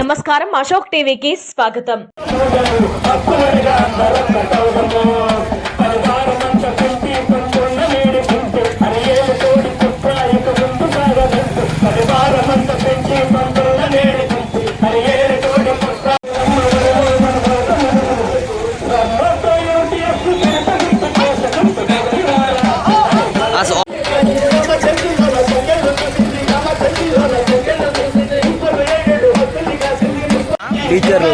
నమస్కారం, అశోక్ టీవీకి స్వాగతం. టీచర్లు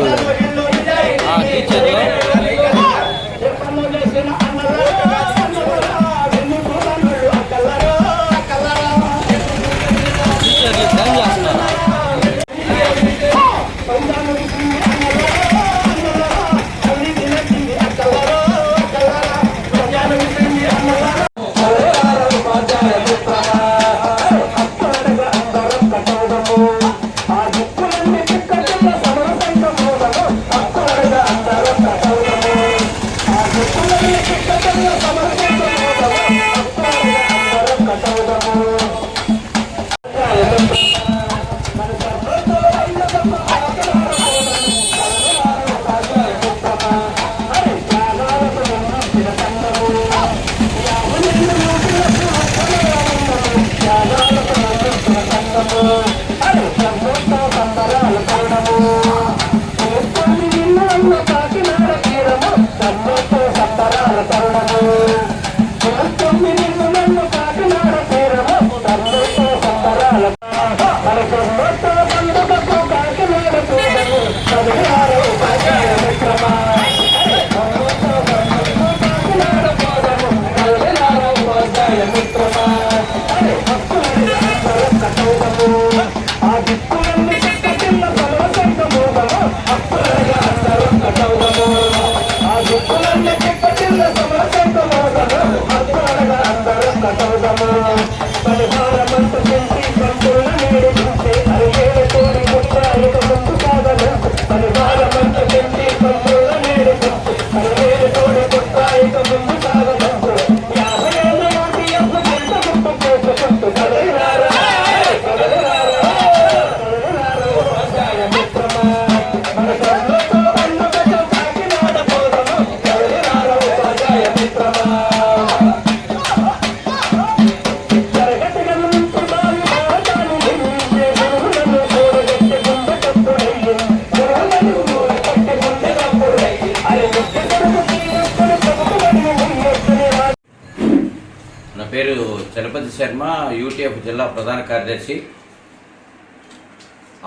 పేరు చలపతి శర్మ, యూటీఎఫ్ జిల్లా ప్రధాన కార్యదర్శి.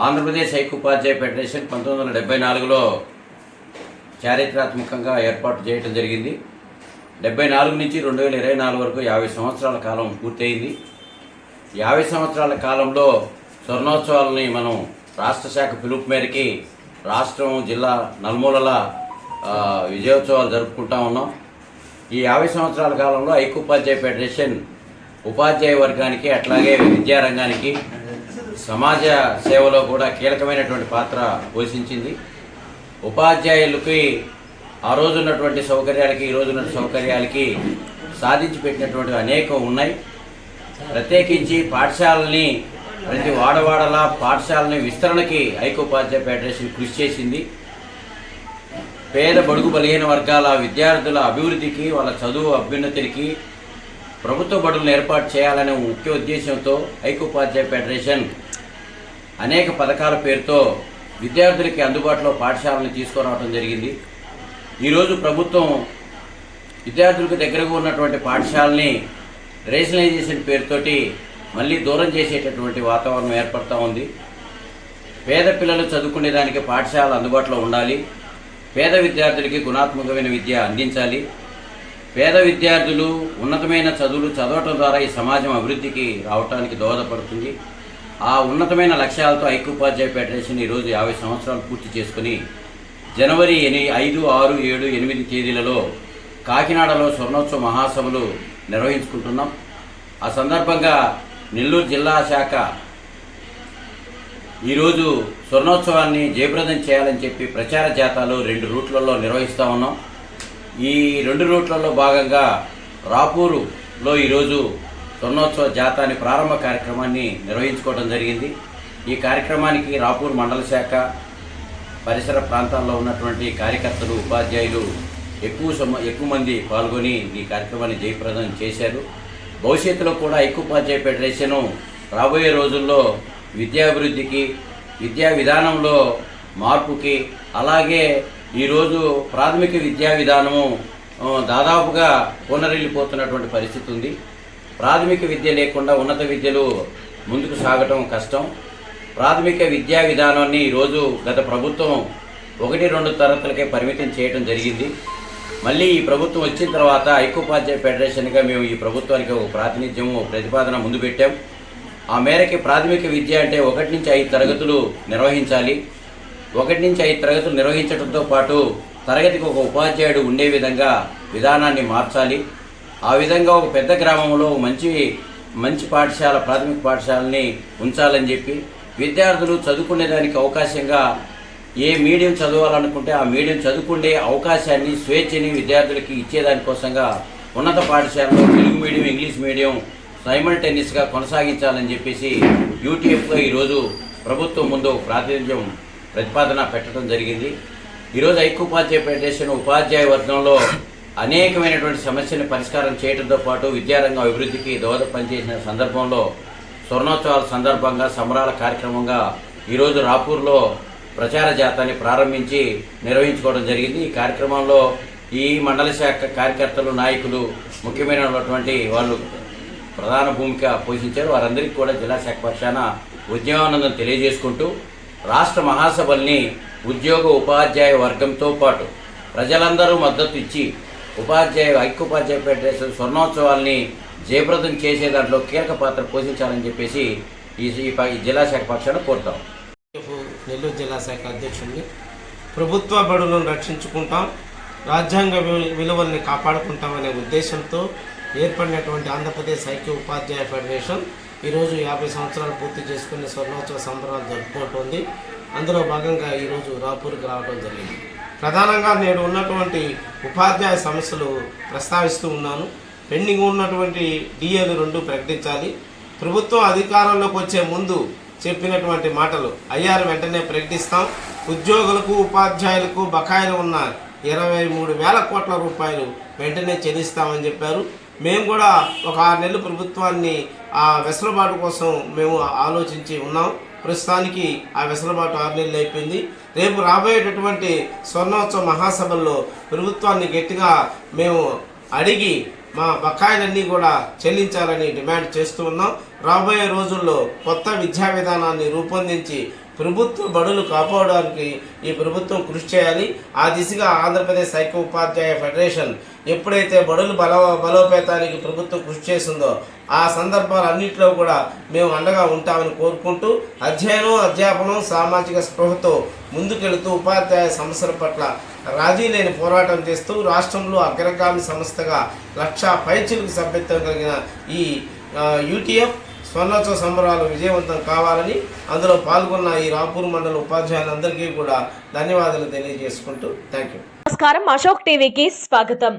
ఆంధ్రప్రదేశ్ ఐక్యోపాధ్యాయ ఫెడరేషన్ 1974లో చారిత్రాత్మకంగా ఏర్పాటు చేయడం జరిగింది. 74 నుంచి 2024 వరకు 50 సంవత్సరాల కాలం పూర్తయింది. 50 సంవత్సరాల కాలంలో స్వర్ణోత్సవాలని మనం రాష్ట్ర శాఖ పిలుపు మేరకి రాష్ట్రం, జిల్లా నలుమూలల విజయోత్సవాలు జరుపుకుంటా ఉన్నాం. ఈ 50 సంవత్సరాల కాలంలో ఐక్యోపాధ్యాయ ఫెడరేషన్ ఉపాధ్యాయ వర్గానికి, అట్లాగే విద్యారంగానికి, సమాజ సేవలో కూడా కీలకమైనటువంటి పాత్ర పోషించింది. ఉపాధ్యాయులకి ఆ రోజు ఉన్నటువంటి సౌకర్యాలకి ఈ రోజు ఉన్న సౌకర్యాలకి సాధించి పెట్టినటువంటి అనేకం ఉన్నాయి. ప్రత్యేకించి పాఠశాలని, ప్రతి వాడవాడలా పాఠశాలని విస్తరణకి ఐక్యోపాధ్యాయ ఫెడరేషన్ కృషి చేసింది. పేద బడుగు బలహీన వర్గాల విద్యార్థుల అభివృద్ధికి, వాళ్ళ చదువు అభ్యున్నతికి ప్రభుత్వ బడులను ఏర్పాటు చేయాలనే ముఖ్య ఉద్దేశంతో ఐక్యోపాధ్యాయ ఫెడరేషన్ అనేక పథకాల పేరుతో విద్యార్థులకి అందుబాటులో పాఠశాలను తీసుకురావడం జరిగింది. ఈరోజు ప్రభుత్వం విద్యార్థులకు దగ్గరగా ఉన్నటువంటి పాఠశాలని రేషనలైజేషన్ పేరుతోటి మళ్ళీ దూరం చేసేటటువంటి వాతావరణం ఏర్పడుతూ ఉంది. పేద పిల్లలు చదువుకునేదానికి పాఠశాల అందుబాటులో ఉండాలి. పేద విద్యార్థులకి గుణాత్మకమైన విద్య అందించాలి. పేద విద్యార్థులు ఉన్నతమైన చదువులు చదవటం ద్వారా ఈ సమాజం అభివృద్ధికి రావడానికి దోహదపడుతుంది. ఆ ఉన్నతమైన లక్ష్యాలతో ఐక్యోపాధ్యాయ ఫెడరేషన్ ఈరోజు 50 సంవత్సరాలు పూర్తి చేసుకుని జనవరి 5, 6, 7, 8 తేదీలలో కాకినాడలో స్వర్ణోత్సవ మహాసభలు నిర్వహించుకుంటున్నాం. ఆ సందర్భంగా నెల్లూరు జిల్లా శాఖ ఈరోజు స్వర్ణోత్సవాన్ని జయప్రదం చేయాలని చెప్పి ప్రచార జాతాలు 2 రూట్లలో నిర్వహిస్తూ ఉన్నాం. ఈ 2 రూట్లలో భాగంగా రాపూరులో ఈరోజు స్వర్ణోత్సవ జాతాని ప్రారంభ కార్యక్రమాన్ని నిర్వహించుకోవడం జరిగింది. ఈ కార్యక్రమానికి రాపూర్ మండల శాఖ, పరిసర ప్రాంతాల్లో ఉన్నటువంటి కార్యకర్తలు, ఉపాధ్యాయులు ఎక్కువ మంది పాల్గొని ఈ కార్యక్రమాన్ని జయప్రదం చేశారు. భవిష్యత్తులో కూడా ఐక్యోపాధ్యాయ ఫెడరేషను రాబోయే రోజుల్లో విద్యాభివృద్ధికి, విద్యా విధానంలో మార్పుకి, అలాగే ఈరోజు ప్రాథమిక విద్యా విధానము దాదాపుగా పునరిల్లిపోతున్నటువంటి పరిస్థితి ఉంది. ప్రాథమిక విద్య లేకుండా ఉన్నత విద్యలు ముందుకు సాగటం కష్టం. ప్రాథమిక విద్యా విధానాన్ని ఈరోజు గత ప్రభుత్వం 1-2 తరగతులకే పరిమితం చేయడం జరిగింది. మళ్ళీ ఈ ప్రభుత్వం వచ్చిన తర్వాత ఐక్యోపాధ్యాయ ఫెడరేషన్గా మేము ఈ ప్రభుత్వానికి ఒక ప్రాతినిధ్యము, ప్రతిపాదన ముందు పెట్టాం. ఆ మేరకి ప్రాథమిక విద్య అంటే 1-5 తరగతులు నిర్వహించాలి. 1-5 తరగతులు నిర్వహించడంతో పాటు తరగతికి ఒక ఉపాధ్యాయుడు ఉండే విధంగా విధానాన్ని మార్చాలి. ఆ విధంగా ఒక పెద్ద గ్రామంలో మంచి పాఠశాల, ప్రాథమిక పాఠశాలని ఉంచాలని చెప్పి విద్యార్థులు చదువుకునేదానికి అవకాశంగా ఏ మీడియం చదవాలనుకుంటే ఆ మీడియం చదువుకునే అవకాశాన్ని, స్వేచ్ఛని విద్యార్థులకి ఇచ్చేదానికోసంగా ఉన్నత పాఠశాలలో తెలుగు మీడియం, ఇంగ్లీష్ మీడియం సైమల్టేనియస్గా కొనసాగించాలని చెప్పేసి యూటీఎఫ్గా ఈరోజు ప్రభుత్వం ముందు ప్రతిపాదన పెట్టడం జరిగింది. ఈరోజు ఐక్యోపాధ్యాయ ఫెడరేషన్ ఉపాధ్యాయ వర్గంలో అనేకమైనటువంటి సమస్యలను పరిష్కారం చేయడంతో పాటు విద్యారంగం అభివృద్ధికి దోహదం చేసిన సందర్భంలో స్వర్ణోత్సవాల సందర్భంగా సంబరాల కార్యక్రమంగా ఈరోజు రాపూర్లో ప్రచార జాతాన్ని ప్రారంభించి నిర్వహించుకోవడం జరిగింది. ఈ కార్యక్రమంలో ఈ మండల శాఖ కార్యకర్తలు, నాయకులు, ముఖ్యమైనటువంటి వాళ్ళు ప్రధాన భూమిక పోషించారు. వారందరికీ కూడా జిల్లా శాఖ పక్షాన ఉద్యమానందం తెలియజేసుకుంటూ రాష్ట్ర మహాసభల్ని ఉద్యోగ ఉపాధ్యాయ వర్గంతో పాటు ప్రజలందరూ మద్దతు ఇచ్చి ఐక్యోపాధ్యాయ ఫెడరేషన్ స్వర్ణోత్సవాల్ని జయప్రదం చేసే దాంట్లో కీలక పాత్ర పోషించాలని చెప్పేసి ఈ జిల్లా శాఖ పక్షాన కోరుతాం. నెల్లూరు జిల్లా శాఖ అధ్యక్షుడిని. ప్రభుత్వ బడులను రక్షించుకుంటాం, రాజ్యాంగ విలువల్ని కాపాడుకుంటామనే ఉద్దేశంతో ఏర్పడినటువంటి ఆంధ్రప్రదేశ్ ఐక్య ఉపాధ్యాయ ఫెడరేషన్ ఈరోజు 50 సంవత్సరాలు పూర్తి చేసుకుని స్వర్ణోత్సవ సంబరాలు జరుపుకుంటోంది. అందులో భాగంగా ఈరోజు రాపూర్కి రావడం జరిగింది. ప్రధానంగా నేడు ఉన్నటువంటి ఉపాధ్యాయ సమస్యలు ప్రస్తావిస్తూ ఉన్నాను. పెండింగ్ ఉన్నటువంటి డిఏలు 2 ప్రకటించాలి. ప్రభుత్వం అధికారంలోకి వచ్చే ముందు చెప్పినటువంటి మాటలు అయ్యారు వెంటనే ప్రకటిస్తాం. ఉద్యోగులకు, ఉపాధ్యాయులకు బకాయిలు ఉన్న 23,000 కోట్ల రూపాయలు వెంటనే చెల్లిస్తామని చెప్పారు. మేము కూడా ఒక 6 నెలలు ప్రభుత్వాన్ని ఆ వెసులుబాటు కోసం మేము ఆలోచించి ఉన్నాం. ప్రస్తుతానికి ఆ వెసులుబాటు 6 నెలలు అయిపోయింది. రేపు రాబోయేటటువంటి స్వర్ణోత్సవ మహాసభల్లో ప్రభుత్వాన్ని గట్టిగా మేము అడిగి మా బకాయిలన్నీ కూడా చెల్లించాలని డిమాండ్ చేస్తూ ఉన్నాం. రాబోయే రోజుల్లో కొత్త విద్యా విధానాన్ని రూపొందించి ప్రభుత్వ బడులు కాపాడడానికి ఈ ప్రభుత్వం కృషి చేయాలి. ఆ దిశగా ఆంధ్రప్రదేశ్ ఐక్య ఉపాధ్యాయ ఫెడరేషన్ ఎప్పుడైతే బడులు బలోపేతానికి ప్రభుత్వం కృషి చేసిందో ఆ సందర్భాలన్నింటిలో కూడా మేము అండగా ఉంటామని కోరుకుంటూ అధ్యయనం, అధ్యాపనం, సామాజిక స్పృహతో ముందుకెళుతూ ఉపాధ్యాయ సమస్యల పట్ల రాజీ లేని పోరాటం చేస్తూ రాష్ట్రంలో అగ్రగామి సంస్థగా 1,00,000 పైచిలకు సభ్యత్వం కలిగిన ఈ యూటీఎఫ్ స్వర్ణోత్సవ సంబరాలు విజయవంతం కావాలని అందులో పాల్గొన్న ఈ రాపూర్ మండల ఉపాధ్యాయులందరికీ కూడా ధన్యవాదాలు తెలియజేసుకుంటూ థ్యాంక్ యూ. నమస్కారం, అశోక్ టీవీకి స్వాగతం.